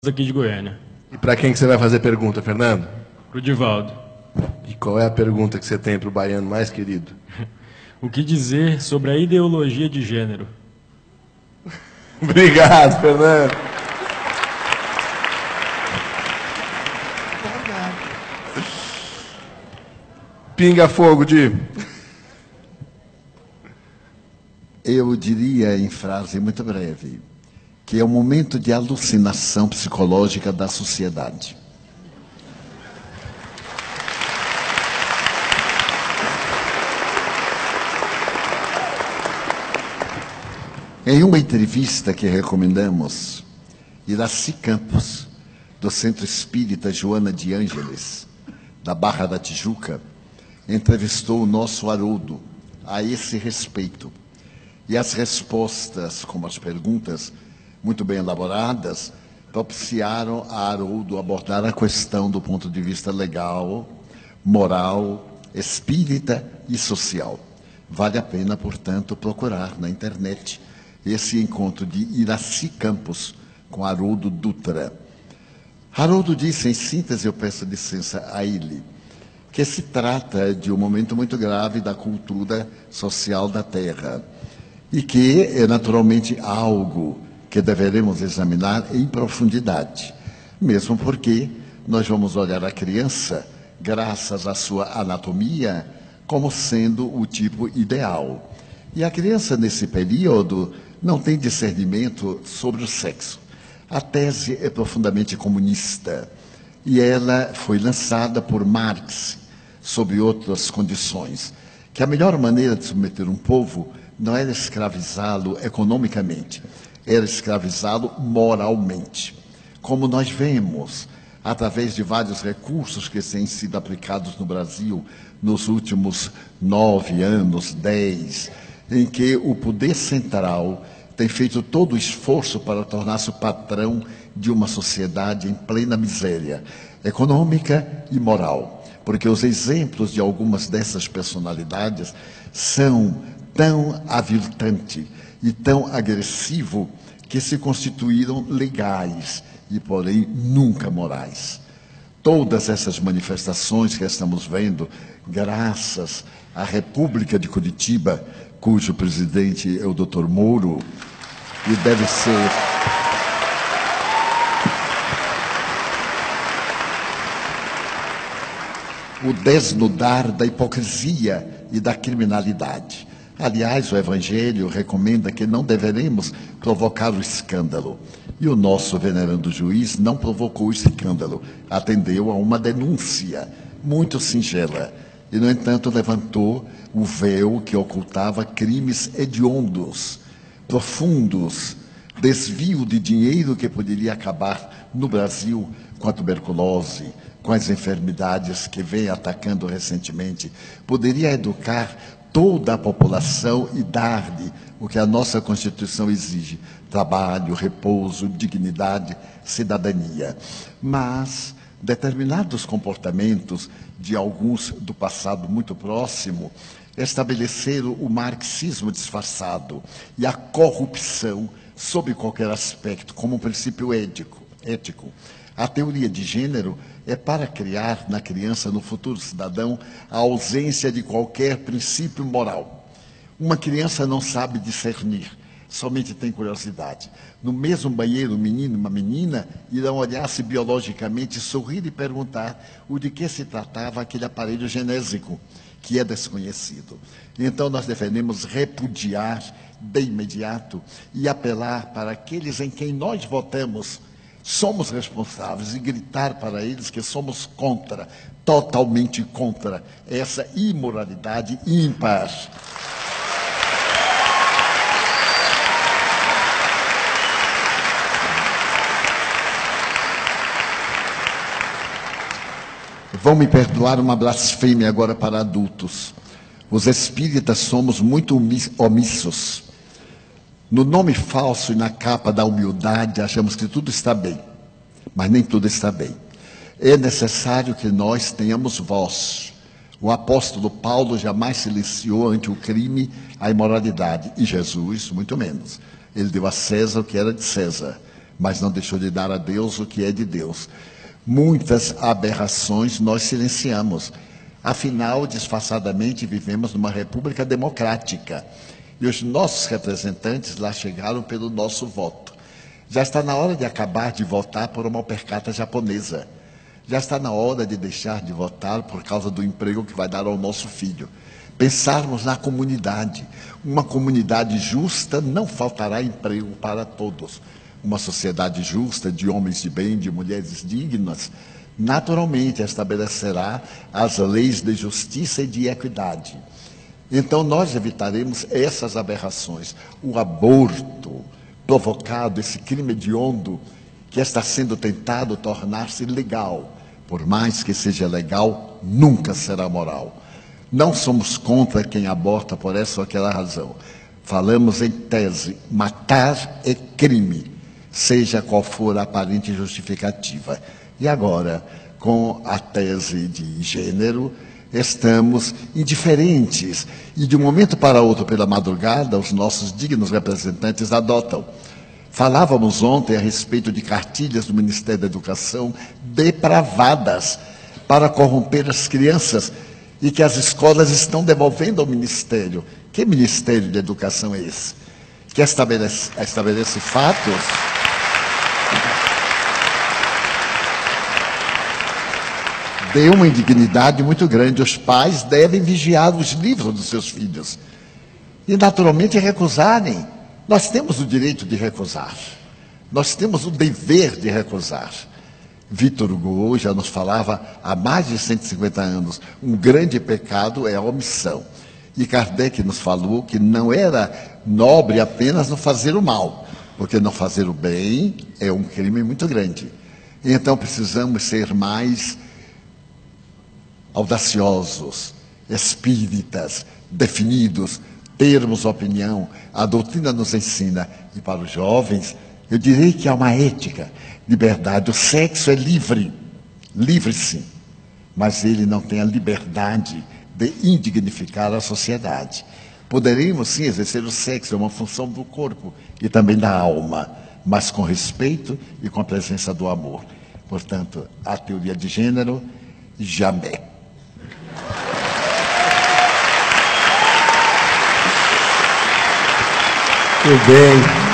aqui de Goiânia. E para quem que você vai fazer pergunta, Fernando? Pro Divaldo. E qual é a pergunta que você tem para o baiano mais querido? O que dizer sobre a ideologia de gênero? Obrigado, Fernando. Pinga fogo, Di. Eu diria em frase muito breve que é um momento de alucinação psicológica da sociedade. Em uma entrevista que recomendamos, Iraci Campos, do Centro Espírita Joana de Ângeles, da Barra da Tijuca, entrevistou o nosso Haroldo a esse respeito. E as respostas, como as perguntas, muito bem elaboradas, propiciaram a Haroldo abordar a questão do ponto de vista legal, moral, espírita e social. Vale a pena, portanto, procurar na internet esse encontro de Iraci Campos com Haroldo Dutra. Haroldo disse, em síntese, eu peço licença a ele, que se trata de um momento muito grave da cultura social da Terra e que é naturalmente algo que deveremos examinar em profundidade, mesmo porque nós vamos olhar a criança, graças à sua anatomia, como sendo o tipo ideal. E a criança, nesse período, não tem discernimento sobre o sexo. A tese é profundamente comunista e ela foi lançada por Marx, sob outras condições, que a melhor maneira de submeter um povo não era escravizá-lo economicamente, era escravizá-lo moralmente. Como nós vemos, através de vários recursos que têm sido aplicados no Brasil nos últimos 9 anos, 10, em que o poder central tem feito todo o esforço para tornar-se o patrão de uma sociedade em plena miséria econômica e moral. Porque os exemplos de algumas dessas personalidades são tão aviltantes e tão agressivos que se constituíram legais e, porém, nunca morais. Todas essas manifestações que estamos vendo, graças à República de Curitiba, cujo presidente é o Dr. Moro, e deve ser o desnudar da hipocrisia e da criminalidade. Aliás, o Evangelho recomenda que não deveremos provocar o escândalo. E o nosso venerando juiz não provocou o escândalo, atendeu a uma denúncia muito singela. E, no entanto, levantou o véu que ocultava crimes hediondos, profundos, desvio de dinheiro que poderia acabar no Brasil com a tuberculose, com as enfermidades que vem atacando recentemente, poderia educar toda a população e dar-lhe o que a nossa Constituição exige: trabalho, repouso, dignidade, cidadania. Mas determinados comportamentos de alguns do passado muito próximo estabeleceram o marxismo disfarçado e a corrupção sob qualquer aspecto, como um princípio ético. A teoria de gênero é para criar na criança, no futuro cidadão, a ausência de qualquer princípio moral. Uma criança não sabe discernir, somente tem curiosidade. No mesmo banheiro, um menino e uma menina irão olhar-se biologicamente, sorrir e perguntar o de que se tratava aquele aparelho genésico, que é desconhecido. Então, nós devemos repudiar de imediato e apelar para aqueles em quem nós votamos, somos responsáveis, e gritar para eles que somos contra, totalmente contra, essa imoralidade ímpar. Vão me perdoar uma blasfêmia agora para adultos. Os espíritas somos muito omissos. No nome falso e na capa da humildade, achamos que tudo está bem, mas nem tudo está bem. É necessário que nós tenhamos voz. O apóstolo Paulo jamais silenciou ante o crime a imoralidade, e Jesus, muito menos. Ele deu a César o que era de César. mas não deixou de dar a Deus o que é de Deus. Muitas aberrações nós silenciamos. Afinal, disfarçadamente, vivemos numa república democrática. E os nossos representantes lá chegaram pelo nosso voto. Já está na hora de acabar de votar por uma opercata japonesa. Já está na hora de deixar de votar por causa do emprego que vai dar ao nosso filho. Pensarmos na comunidade. Uma comunidade justa não faltará emprego para todos. Uma sociedade justa, de homens de bem, de mulheres dignas, naturalmente estabelecerá as leis de justiça e de equidade. Então nós evitaremos essas aberrações. O aborto provocado, esse crime hediondo que está sendo tentado tornar-se legal, por mais que seja legal, nunca será moral. Não somos contra quem aborta por essa ou aquela razão. Falamos em tese, matar é crime, seja qual for a aparente justificativa. E agora, com a tese de gênero, estamos indiferentes. E de um momento para outro, pela madrugada, os nossos dignos representantes adotam. Falávamos ontem a respeito de cartilhas do Ministério da Educação depravadas para corromper as crianças e que as escolas estão devolvendo ao Ministério. Que Ministério de Educação é esse? Que estabelece fatos? Deu uma indignidade muito grande. Os pais devem vigiar os livros dos seus filhos e, naturalmente, recusarem. Nós temos o direito de recusar. Nós temos o dever de recusar. Victor Hugo já nos falava há mais de 150 anos, um grande pecado é a omissão. E Kardec nos falou que não era nobre apenas não fazer o mal, porque não fazer o bem é um crime muito grande. Então precisamos ser mais audaciosos, espíritas, definidos, termos opinião. A doutrina nos ensina, e para os jovens, eu direi que há uma ética, liberdade. O sexo é livre, livre sim, mas ele não tem a liberdade de indignificar a sociedade. Poderíamos sim exercer o sexo, é uma função do corpo e também da alma, mas com respeito e com a presença do amor. Portanto, a teoria de gênero, jamais. Muito bem.